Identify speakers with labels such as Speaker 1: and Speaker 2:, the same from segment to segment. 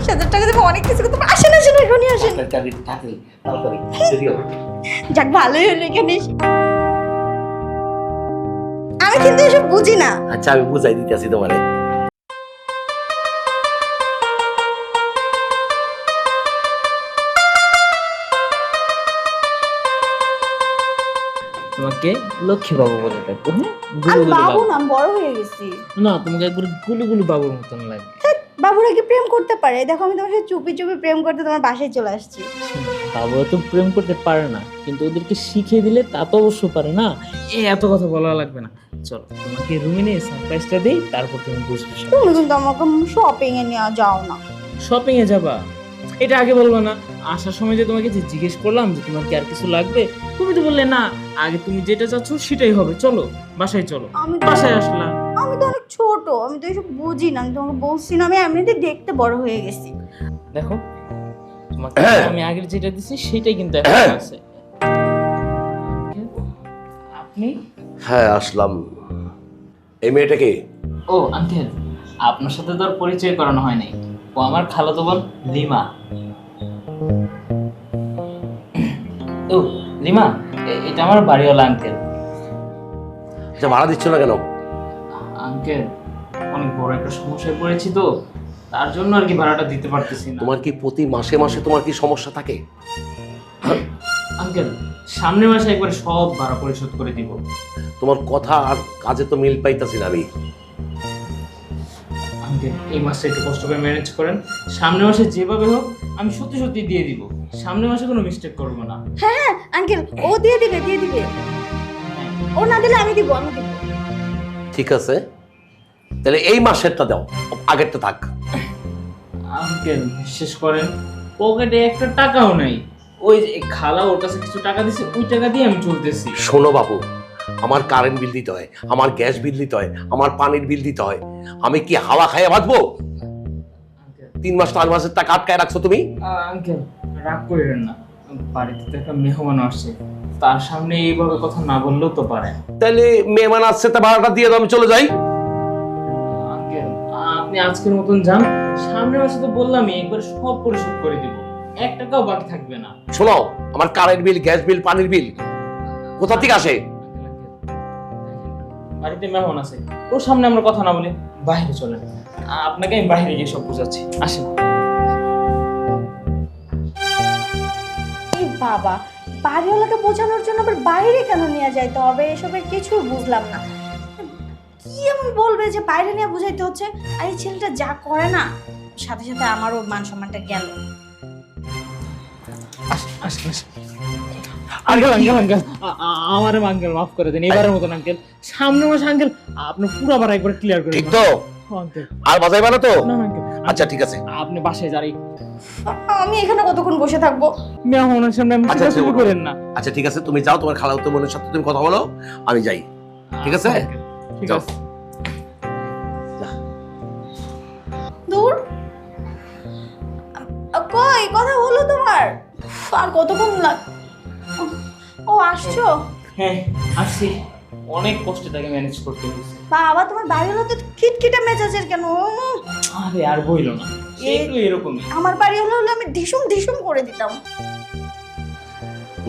Speaker 1: 20,000 টাকা দেবো, অনেক কিছু করতে পারবো। আসেন আসেন, এখনই আসেন।
Speaker 2: চাকরি চাকরি তাড়াতাড়ি যদিও
Speaker 1: যাক ভালোই হলো এখানে এসে। আমি কিন্তু এসব বুঝি না।
Speaker 2: আচ্ছা আমি বুঝাই দিতেছি তোমারে।
Speaker 3: তোমাকে লক্ষ্মী বাবু বলে ডাকবো, হ্যাঁ?
Speaker 1: আমি
Speaker 3: গুলু
Speaker 1: বাবু
Speaker 3: বাবু
Speaker 1: না, বড় হয়ে গেছি।
Speaker 3: না, তোমাকে একবার গুলু বাবুর মতন লাগে।
Speaker 1: বাবুরা কি প্রেম করতে পারে? দেখো আমি তোমার সাথে চুপি চুপি প্রেম করতে তোমার বাসায় চলে আসছি।
Speaker 3: বাবুরা তো প্রেম করতে পারে না, কিন্তু ওদেরকে শিখিয়ে দিলে তা তো অবশ্য পারে না। এত কথা বলা লাগবে না, চলো তোমাকে রুমে নিয়ে সারপ্রাইজটা দেই, তারপর তুমি বুঝবে।
Speaker 1: তুমি কিন্তু আমাকে শপিং এ নিয়ে যাও না।
Speaker 3: শপিং এ যাবা? এটা আগে বলবো না? আসার সময় যে তোমাকে যে জিজ্ঞেস করলাম যে তোমার কি আর কিছু লাগবে, তুমি তো বললে না, আগে তুমি যেটা চাচ্ছ সেটাই হবে, চলো বাসায় চলো।
Speaker 1: আমি
Speaker 3: বাসায় আসলাম।
Speaker 1: আমি তো অনেক ছোট, আমি তো এসব বুঝি না। আমি তোমাকে বলছি না, আমি এমনিতে দেখতে বড় হয়ে গেছি।
Speaker 3: দেখো তোমাকে আমি আগের যেটা দিছি সেটাই কিন্তু এখন আছে। আপনি?
Speaker 2: হ্যাঁ আসলাম। এই মেয়েটাকে
Speaker 3: ও আঙ্কেল, আপনার সাথে তো আর পরিচয় করানো হয়নি। ও আমার খালাতো বোন লিমা। ও লিমা, এটা আমার বাড়িওয়ালা আঙ্কেল।
Speaker 2: আচ্ছা ভাড়া দিচ্ছ না কেন?
Speaker 3: আঙ্কেল অনেক বড় একটা সমস্যায় পড়েছি তো, তার জন্য আর কি ভাড়াটা দিতে পারতেছি না।
Speaker 2: তোমার কি প্রতি মাসে মাসে তোমার কি সমস্যা থাকে?
Speaker 3: আঙ্কেল সামনের মাসে একবার সব ভাড়া পরিশোধ করে দিব।
Speaker 2: তোমার কথা আর কাজে তো মিল পাইতাছি না আমি।
Speaker 3: আঙ্কেল এই মাসটা একটু কষ্ট করে ম্যানেজ করেন, সামনের মাসে যেভাবে হোক আমি সত্যি সত্যি দিয়ে দিব। সামনের মাসে কোনো মিস্টেক করব না।
Speaker 1: হ্যাঁ আঙ্কেল, ও দিয়ে দিবে দিয়ে দিবে। ও না দিলে আমি দিব, আমি দিব।
Speaker 2: ঠিক আছে, তাহলে এই মাসেরটা দাও, আগেরটা থাক।
Speaker 3: আঙ্কেল বিশ্বাস করেন, পকেটে একটা টাকাও নাই। ওই যে খালা ওর কাছে কিছু টাকা দিছে, ওই টাকা দিয়ে আমি চলতেছি।
Speaker 2: শোনো বাবু, আমার কারেন্ট বিল দিতে হয়, আমার গ্যাস বিল দিতে হয়, আমার পানির বিল দিতে হয়। আমি কি হাওয়া খাইয়া বাঁচবো? 3 মাস 4 মাসের টাকা আটকায় রাখছো তুমি।
Speaker 3: আঙ্কেল রাগ করেন না, বাড়িতে তো একটা মেহমান আসছে, তার সামনে এইভাবে কথা না বললেও তো পারে।
Speaker 2: তাহলে মেহমান আসছে, তা ভাড়াটা দিয়ে দাও, আমি চলে যাই।
Speaker 3: আঙ্কেল আপনি আজকের মতন যান, সামনের মাসে তো বললামই একবার সব পরিশোধ করে দিব, 1 টাকাও বাকি থাকবে না।
Speaker 2: শোনো, আমার কারেন্ট বিল, গ্যাস বিল, পানির বিল কোথা থেকে আসে?
Speaker 3: বাড়িতে মেহমান আছে, ওর সামনে আমরা কথা না বলে বাইরে চলে, আপনাকে আমি বাইরে গিয়ে সব বুঝাচ্ছি, আসেন।
Speaker 1: এই বাবা, বাড়িওয়ালাকে বোঝানোর জন্য আবার বাইরে কেন নিয়ে যাইতে হবে? এসবের কিছু বুঝলাম না। কি এমন বলবে যে বাইরে নিয়ে বুঝাইতে হচ্ছে? আর এই ছেলেটা যা করে না, সাথে সাথে আমারও মান সম্মানটা গেল।
Speaker 3: আঙ্কেল আঙ্কেল আঙ্কেল আমার আঙ্কেল মাফ করে দেন, এবারের মতন আঙ্কেল। সামনের মাসে আঙ্কেল আপনি পুরো আবার একবার ক্লিয়ার করে
Speaker 2: ঠিক
Speaker 3: দিন।
Speaker 2: তো?
Speaker 3: আঙ্কেল
Speaker 2: আর বাজাইবা না তো?
Speaker 3: না আঙ্কেল,
Speaker 2: আচ্ছা ঠিক আছে।
Speaker 3: আপনি বাসায় যাই,
Speaker 1: আমি এখানে কতক্ষণ বসে থাকবো?
Speaker 3: মেহমানের সামনে আপনি
Speaker 2: আচ্ছা,
Speaker 3: চিল্লাচিল্লি করেন না।
Speaker 2: আচ্ছা ঠিক আছে, তুমি যাও, তোমার খালাতো বোনের সাথে তুমি কথা বলো, আমি যাই। ঠিক আছে?
Speaker 3: আঙ্কেল, ঠিক
Speaker 2: যাও।
Speaker 3: আছে।
Speaker 1: দূর কই কথা হলো তোমার? আর কতক্ষণ ও আসছো?
Speaker 3: হ্যাঁ আসছি, অনেক কষ্টে তাকে ম্যানেজ করতে হয়েছে।
Speaker 1: বাবা, তোমার বাড়িওয়ালা তো খিটখিটে মেজাজের কেন?
Speaker 3: আরে আর বইলো না, সে একটু এরকমই।
Speaker 1: আমার বাড়িওয়ালা হলে আমি ঢিসুম ঢিসুম করে দিতাম।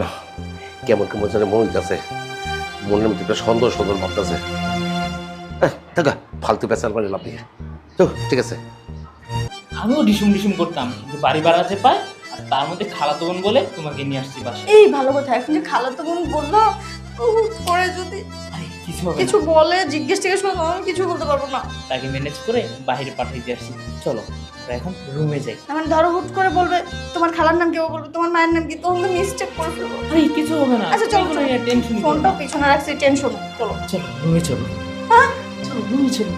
Speaker 2: না, কেমন কেমন যেন মনে হইতেছে, মনের মধ্যে একটা সন্দেহ সন্দেহ ভাবতেছে। থাকা ফালতু পেঁচাল বাড়ি লাভ নেই। তো ঠিক আছে,
Speaker 3: আমিও ডিসুম ডিসুম করতাম, কিন্তু বাড়ি বাড়াতে পায়, আর তার মধ্যে খালাতো বোন বলে তোমাকে নিয়ে আসছি বাসায়।
Speaker 1: এই ভালো কথা, এখন যে খালাতো বোন বললো, পরে যদি
Speaker 3: আরে কিছু হবে
Speaker 1: কিছু
Speaker 3: না,
Speaker 1: বলে জিজ্ঞেস টিজ্ঞেস করে, আমি কিছু বলতে পারবো না।
Speaker 3: তাকে ম্যানেজ করে বাইরে পাঠিয়ে দিয়ে আসছি। চলো আমরা এখন রুমে যাই।
Speaker 1: মানে ধরো হুট করে বলবে তোমার খালার নাম কি, ও বলবে তোমার মায়ের নাম কি, তখন তো মিস্টেক করে ফেলবো।
Speaker 3: আরে কিছু হবে না,
Speaker 1: আচ্ছা চলো,
Speaker 3: টেনশন
Speaker 1: ফোনটা পিছনে রাখছি, টেনশন। চলো
Speaker 3: চলো রুমে চলো।
Speaker 1: হ্যাঁ
Speaker 3: চলো রুমে চলো।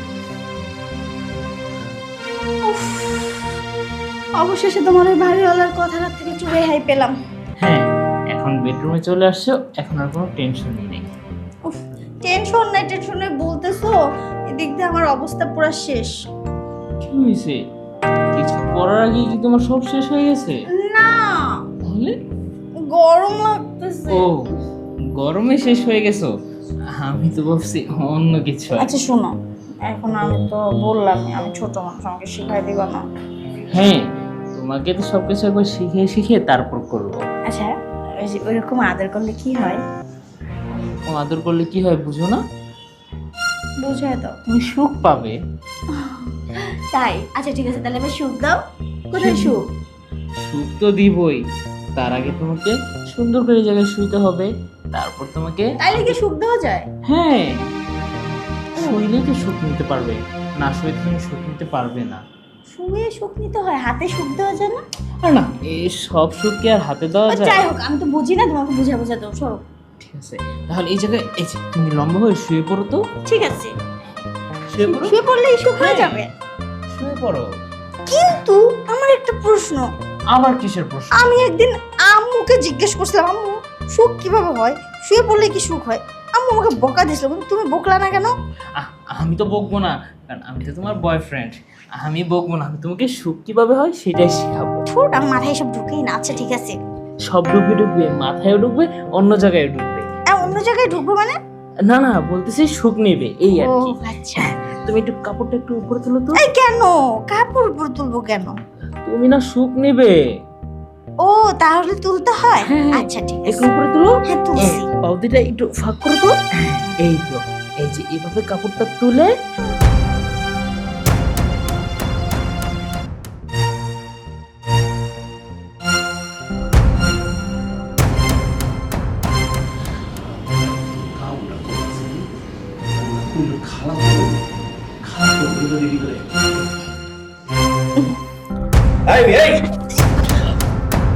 Speaker 1: অবশেষে তোমার ওই বাড়িওয়ালার কথার থেকে একটু রেহাই পেলাম।
Speaker 3: হ্যাঁ এখন বেডরুমে চলে আসছো, এখন আর কোনো টেনশনই নেই।
Speaker 1: টেনশন নাই টেনশন নাই বলতেছো, এদিক দিয়ে আমার অবস্থা পুরো শেষ।
Speaker 3: কি হয়েছে? কিছু করার আগে কি তোমার সব শেষ হয়ে গেছে?
Speaker 1: না,
Speaker 3: তাহলে?
Speaker 1: গরম লাগতেছে।
Speaker 3: ও গরমে শেষ হয়ে গেছো, আমি তো ভাবছি অন্য কিছু।
Speaker 1: আচ্ছা শোনো, এখন আমি তো বললাম আমি ছোট মানুষ, আমাকে শিখাই দিবা না?
Speaker 3: হ্যাঁ তোমাকে তো সবকিছু একবার শিখিয়ে শিখিয়ে তারপর করবো।
Speaker 1: আচ্ছা ওইরকম আদর করলে কি হয়?
Speaker 3: ও আদর করলে কি হয় বুঝো না?
Speaker 1: বুঝায় তো।
Speaker 3: তুমি সুখ পাবে।
Speaker 1: তাই? আচ্ছা ঠিক আছে, তাহলে আমি সুখ দাও। কোথায় সুখ?
Speaker 3: সুখ তো দিবই, তার আগে তোমাকে সুন্দর করে জায়গায় শুইতে হবে, তারপর তোমাকে।
Speaker 1: তাইলে কি সুখ দেওয়া যায়?
Speaker 3: হ্যাঁ, শুইলেই তো সুখ নিতে পারবে, না শুয়ে তুমি সুখ নিতে পারবে না।
Speaker 1: শুয়ে সুখ নিতে হয়, হাতে সুখ দেওয়া যায় না?
Speaker 3: আর না, এই সব সুখ কি আর হাতে দেওয়া যায়?
Speaker 1: যাই হোক, আমি তো বুঝি না, তোমাকে বুঝা বুঝা দাও, সরো।
Speaker 3: ঠিক আছে, তাহলে এই জায়গায় এই যে তুমি লম্বা হয়ে শুয়ে পড়ো তো।
Speaker 1: ঠিক আছে,
Speaker 3: শুয়ে পড়ো।
Speaker 1: শুয়ে পড়লেই সুখ হয়ে যাবে?
Speaker 3: শুয়ে পড়ো।
Speaker 1: কিন্তু আমার একটা প্রশ্ন।
Speaker 3: আবার কিসের প্রশ্ন?
Speaker 1: আমি একদিন আম্মুকে জিজ্ঞেস করছিলাম, আম্মু সুখ কিভাবে হয়, শুয়ে পড়লে কি সুখ হয়? আম্মু আমাকে বকা দিছিল, কিন্তু তুমি বকলা না কেন?
Speaker 3: আমি তো বকবো না, কারণ আমি তো তোমার বয়ফ্রেন্ড। আমি বকবো না, আমি তোমাকে সুখ কিভাবে হয় সেটাই শেখাবো।
Speaker 1: ছোট আমার মাথায় সব ঢুকেই না। আচ্ছা ঠিক আছে।
Speaker 3: সব ঢুকবে ঢুকবে, মাথায়ও ঢুকবে, অন্য জায়গায় ঢুকবে।
Speaker 1: অন্য জায়গায় ঢুকবো মানে?
Speaker 3: না না, বলতেছি সুখ নেবে এই আর
Speaker 1: ও
Speaker 3: কি।
Speaker 1: আচ্ছা।
Speaker 3: তুমি একটু কাপড়টা একটু উপরে তুলো তো।
Speaker 1: এই কেন কাপড় উপর তুলবো কেন?
Speaker 3: তুমি না সুখ নেবে।
Speaker 1: ও তাহলে তুলতে হয়?
Speaker 3: হ্যাঁ।
Speaker 1: আচ্ছা ঠিক
Speaker 3: একটু
Speaker 1: আছে।
Speaker 3: উপরে তুলো।
Speaker 1: হ্যাঁ তুলছি।
Speaker 3: পাউতিটা একটু ফাঁক করো তো। এই তো, এই যে এইভাবে কাপড়টা তুলে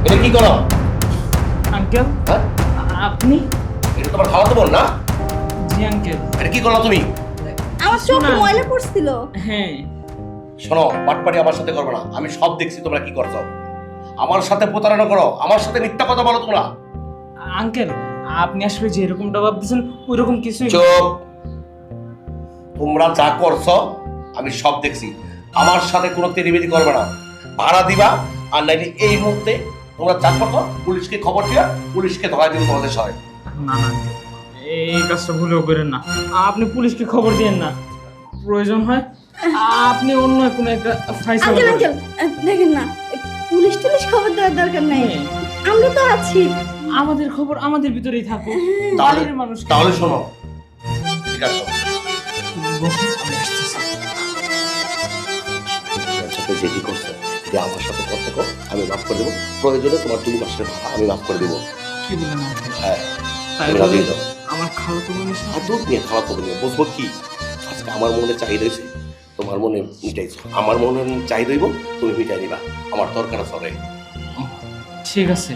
Speaker 2: এটা কি করো?
Speaker 3: আঙ্কেল।
Speaker 2: হ্যাঁ?
Speaker 3: আপনি?
Speaker 2: এটা তোমার খাওয়াতে বল না?
Speaker 3: জি আঙ্কেল।
Speaker 2: এটা কি করলো তুমি?
Speaker 1: আমার চোখ
Speaker 3: শোনা।
Speaker 1: ময়লা পড়ছিল।
Speaker 3: হ্যাঁ।
Speaker 2: শোনো, পাটপাড়ি আমার সাথে করবে না। আমি সব দেখছি তোমরা কি করছো। আমার সাথে প্রতারণা করো, আমার সাথে মিথ্যা কথা বলো তোমরা।
Speaker 3: আঙ্কেল, আপনি আসলে যে এরকমটা ভাবতেছেন ওই রকম কিছুই না।
Speaker 2: চুপ! তোমরা যা করছো আমি সব দেখছি। আমার সাথে কোনো তেরিবেরি করবে না। ভাড়া দিবা, আর নাইলে এই মুহূর্তে তোমরা যা করছো পুলিশকে খবর দিয়া পুলিশকে ধরাই দিবে তোমাদের সবাই।
Speaker 3: না না uncle, এই কাজটা ভুলেও করেন না। আপনি পুলিশকে খবর দিয়েন না। প্রয়োজন হয় আপনি অন্য কোনো একটা ফাইসালা
Speaker 1: আঙ্কেল
Speaker 3: করেন।
Speaker 1: আঙ্কেল দেখেন না, পুলিশ টুলিশ খবর দেওয়ার দরকার নাই,
Speaker 3: হ্যাঁ,
Speaker 1: আমরা তো আছি।
Speaker 3: আমাদের খবর আমাদের ভিতরেই থাকুক।
Speaker 2: তাহলে
Speaker 3: বাইরের মানুষ
Speaker 2: তাহলে শোনো, ঠিক আছে সাথে যেটি করছো যে আমার সাথে কথা কর, আমি মাফ করে দেবো। প্রয়োজনে তোমার 2 মাসের ভাড়া আমি মাফ করে দেবো।
Speaker 3: কি বলেন uncle?
Speaker 2: হ্যাঁ,
Speaker 3: তাই
Speaker 2: আমি
Speaker 3: বলে
Speaker 2: রাজি দাও।
Speaker 3: আমার খালাতো বোনের
Speaker 2: আর
Speaker 3: সাথে
Speaker 2: দুধ নিয়ে খাওয়া করবে বুঝবো কি? আজকে আমার মনে চাহিদা হয়েছে, তোমার মনে মিটাইছো। আমার মনে চাহিদা হইব, তুমি মিটাই নিবা। আমার দরকার আছে।
Speaker 3: ঠিক আছে,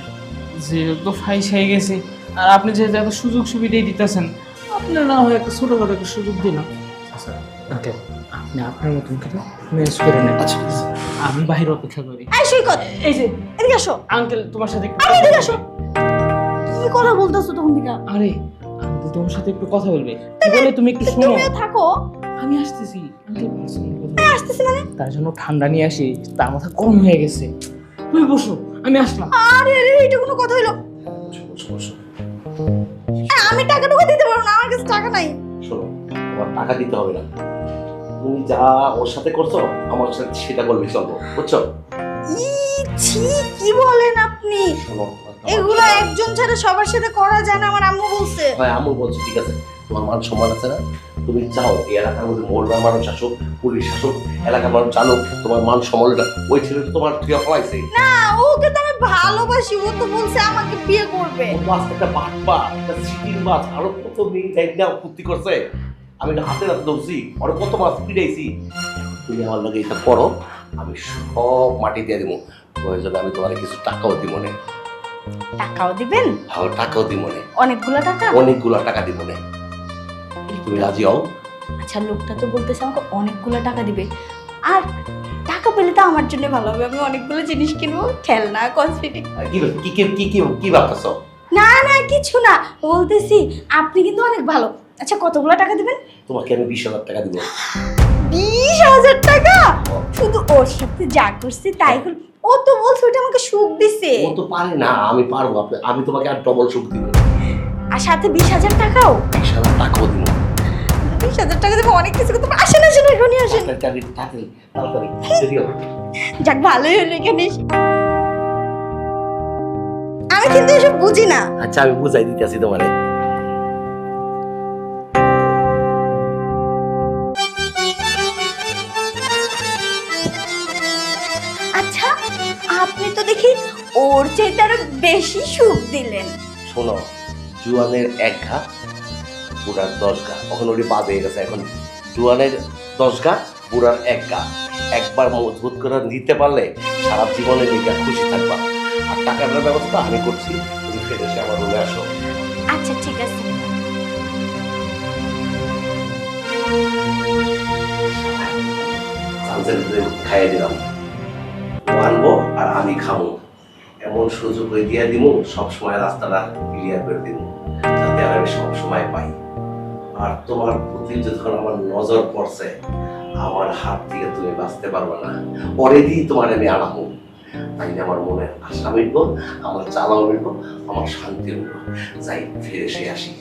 Speaker 3: যেহেতু ফাইস হয়ে গেছে আর আপনি যেহেতু এত সুযোগ সুবিধাই দিতেছেন, আপনার না হয় একটা ছোটখাটো একটা সুযোগ দিলাম। আচ্ছা আঙ্কেল, আপনি আপনার মতন করে ম্যানেজ করে নেন।
Speaker 2: আচ্ছা
Speaker 3: আমি বাইরে অপেক্ষা করি।
Speaker 1: এই সৈকত,
Speaker 3: এই যে
Speaker 1: এদিকে আসো।
Speaker 3: আঙ্কেল, তোমার সাথে একটু
Speaker 1: আরে এদিকে আসো। কি কথা বলতেছো তখন থেকে?
Speaker 3: আরে আঙ্কেল, তোমার সাথে একটু কথা বলবে। কি বলে তুমি একটু শোনো।
Speaker 1: তুমিও থাকো।
Speaker 3: আমি আসতেছি আঙ্কেল, পার্সোনাল কথা
Speaker 1: হ্যাঁ
Speaker 3: বলবো।
Speaker 1: আসতেছি মানে?
Speaker 3: তার জন্য ঠান্ডা নিয়ে আসি, তার মাথা গরম হয়ে গেছে। তুমি বসো, আমি আসলাম।
Speaker 1: আরে আরে এটা কোনো কথা হইলো? আমি টাকা টুকু দিতে পারবো না, আমার কাছে টাকা নাই।
Speaker 2: শোনো, তোমার টাকা দিতে হবে না। তুমি যা ওর সাথে করছো আমার সাথে সেটা করলে চলবো, বুঝছো?
Speaker 1: ই ছি, কি বলেন আপনি?
Speaker 2: শোনো,
Speaker 1: এগুলো একজন ছাড়া সবার সাথে করা যায় না, আমার আম্মু বলছে।
Speaker 2: হয় আমু বলছো, ঠিক আছে। তোমার মান সম্মান আছে না? তুমি চাও এই এলাকার মধ্যে মোড়বার মানুষ আসুক, পুলিশ আসুক, এলাকার মানুষ জানুক তোমার মান সম্মানটা। ওই ছেলে তো তোমার তুই ফলাইছে।
Speaker 1: না, ওকে তো আমি ভালোবাসি, ও তো বলছে আমাকে বিয়ে করবে।
Speaker 2: ও তো আজকে একটা বাটপা, একটা সিটির মাছ, আরো কত মেয়ে যাই ফুর্তি করছে। আমি না হাতে হাতে ধরছি, আরো কত মাছ পিড়াইছি। তুমি আমার লগে এটা করো, আমি সব মাটি দিয়ে দেবো। প্রয়োজনে আমি তোমার কিছু টাকাও দিব না।
Speaker 1: টাকাও দিবেন?
Speaker 2: হ্যাঁ, টাকাও দিব না,
Speaker 1: অনেকগুলো টাকা?
Speaker 2: অনেকগুলো টাকা দিব না। তুমি রাজি হও?
Speaker 1: আচ্ছা, লোকটা তো বলতেছে আমাকে অনেকগুলো টাকা দিবে, আর টাকা পেলে তো আমার জন্য ভালো হবে, আমি অনেকগুলো জিনিস কিনবো, খেলনা, কসমেটিক।
Speaker 2: আর কি কি কি কি কি কি ভাবতেছ?
Speaker 1: না না কিছু না, বলতেছি আপনি কিন্তু অনেক ভালো। আচ্ছা কতগুলো টাকা দিবেন?
Speaker 2: তোমাকে আমি 20,000 টাকা দিব।
Speaker 1: 20,000 টাকা? শুধু ওর সাথে যা করছে তাই হল? ও তো বলছে ওটা আমাকে সুখ দিছে।
Speaker 2: ও তো পারে না, আমি পারবো। আমি তোমাকে আর ডবল সুখ দিব।
Speaker 1: আর সাথে 20,000 টাকাও?
Speaker 2: 20,000 টাকাও দিব।
Speaker 1: 20,000 টাকা দেবো, অনেক কিছু করতে পারবো। আসেন আসেন, এখনই আসেন।
Speaker 2: তাড়াতাড়ি তাড়াতাড়ি তাড়াতাড়ি, দেরি হবে।
Speaker 1: যাক ভালোই হলো এখানে এসে। আমি কিন্তু এসব বুঝি না।
Speaker 2: আচ্ছা আমি বুঝাই দিতেছি তোমারে।
Speaker 1: আচ্ছা আপনি তো দেখি ওর চাইতে আরো বেশি সুখ দিলেন।
Speaker 2: শোনো, জুয়ানের 1 ঘা, বুড়ার 10 ঘা। এখন ওটি বাদ হয়ে গেছে। এখন জুয়ানের 10 ঘা, বুড়ার 1 ঘা। একবার মজবুত করে নিতে পারলে সারা জীবনের দিকে খুশি থাকবা। আর টাকাটার ব্যবস্থা আমি করছি, তুমি ফেরত এসে আমার রুমে আসো।
Speaker 1: আচ্ছা ঠিক আছে।
Speaker 2: সানসেট খাইয়ে দিলাম, ও আনবো আর আমি খাবো। এমন সুযোগ হয়ে দিয়ে দিব, সবসময় রাস্তাটা ক্লিয়ার করে দিব, যাতে আর আমি সবসময় পাই। আর তোমার প্রতি যখন আমার নজর পড়ছে, আমার হাত থেকে তুমি বাঁচতে পারবে না। পরে দিয়ে তোমার আমি আনাবো। তাই না, আমার মনে আশা মিটবো, আমার চালাও মিটবো, আমার শান্তি মিটবো। যাই ফিরে এসে আসি।